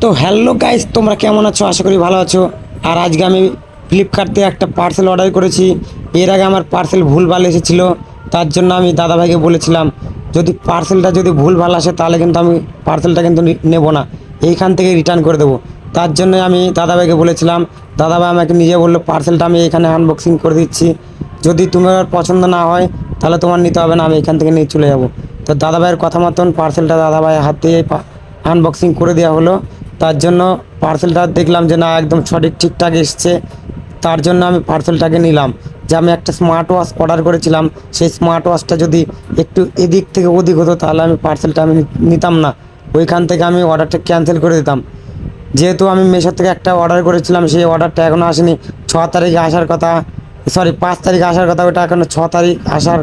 তো hello guys, তোমরা কেমন আছো? আশা করি ভালো আছো। আর আজকে আমি ফ্লিপকার্ট থেকে একটা পার্সেল অর্ডার করেছি। এর আগে আমার পার্সেল ভুলভাল এসেছিলো, তার জন্য আমি দাদাভাইকে বলেছিলাম যদি পার্সেলটা যদি ভুলভাল আসে তাহলে কিন্তু আমি পার্সেলটা কিন্তু নেব না, এইখান থেকে রিটার্ন করে দেবো। তার জন্য আমি দাদাভাইকে বলেছিলাম। দাদাভাই আমাকে নিজে বললো পার্সেলটা আমি এখানে আনবক্সিং করে দিচ্ছি, যদি তোমার পছন্দ না হয় তাহলে তোমার নিতে হবে না, আমি এখান থেকে নিয়ে চলে যাব। তো দাদাভাইয়ের কথা মতন পার্সেলটা দাদাভাইয়ের হাত দিয়ে আনবক্সিং করে দেওয়া হলো। তার জন্য পার্সেলটা দেখলাম যে না একদম সঠিক ঠিকঠাক এসছে। তার জন্য আমি পার্সেলটাকে নিলাম। যে আমি একটা স্মার্ট ওয়াচ অর্ডার করেছিলাম, সেই স্মার্ট ওয়াচটা যদি একটু এদিক থেকে ওদিক হতো তাহলে আমি পার্সেলটা আমি নিতাম না, ওইখান থেকে আমি অর্ডারটা ক্যান্সেল করে দিতাম। যেহেতু আমি মেশো থেকে একটা অর্ডার করেছিলাম, সেই অর্ডারটা এখনও আসেনি। 6 তারিখে আসার কথা, সরি 5 তারিখে আসার কথা, ওটা এখনও 6 তারিখ আসার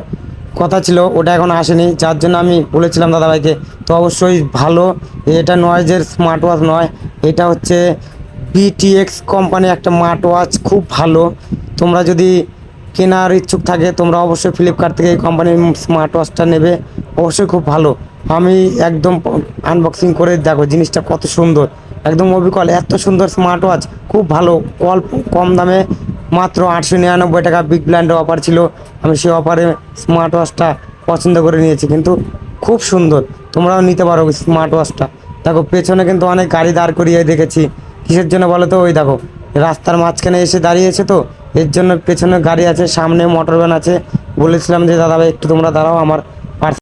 কথা ছিল, ওটা এখন আসেনি। যার জন্য আমি বলেছিলাম দাদাভাইকে। তো অবশ্যই ভালো, এটা নয়েজের স্মার্ট ওয়াচ নয়, এটা হচ্ছে বিটিএক্স কোম্পানি একটা স্মার্ট ওয়াচ, খুব ভালো। তোমরা যদি কেনার ইচ্ছুক থাকে তোমরা অবশ্যই ফ্লিপকার্ট থেকে এই কোম্পানির স্মার্ট ওয়াচটা নেবে, অবশ্যই খুব ভালো। আমি একদম আনবক্সিং করে দেখো জিনিসটা কত সুন্দর, একদম অবিকল, এত সুন্দর স্মার্ট ওয়াচ, খুব ভালো। অল্প কম দামে মাত্র 899 টাকা বিগ ব্র্যান্ডের অফার ছিল, আমি সেই অফারে স্মার্ট ওয়াচটা পছন্দ করে নিয়েছি, কিন্তু খুব সুন্দর। তোমরাও নিতে পারো স্মার্ট ওয়াচটা। দেখো পেছনে কিন্তু অনেক গাড়ি দাঁড় করিয়ে দেখেছি, কিসের জন্য বলো তো? ওই দেখো রাস্তার মাঝখানে এসে দাঁড়িয়েছে, তো এর জন্য পেছনে গাড়ি আছে, সামনে মোটর ভ্যান আছে। বলেছিলাম যে দাদাভাই একটু তোমরা দাঁড়াও, আমার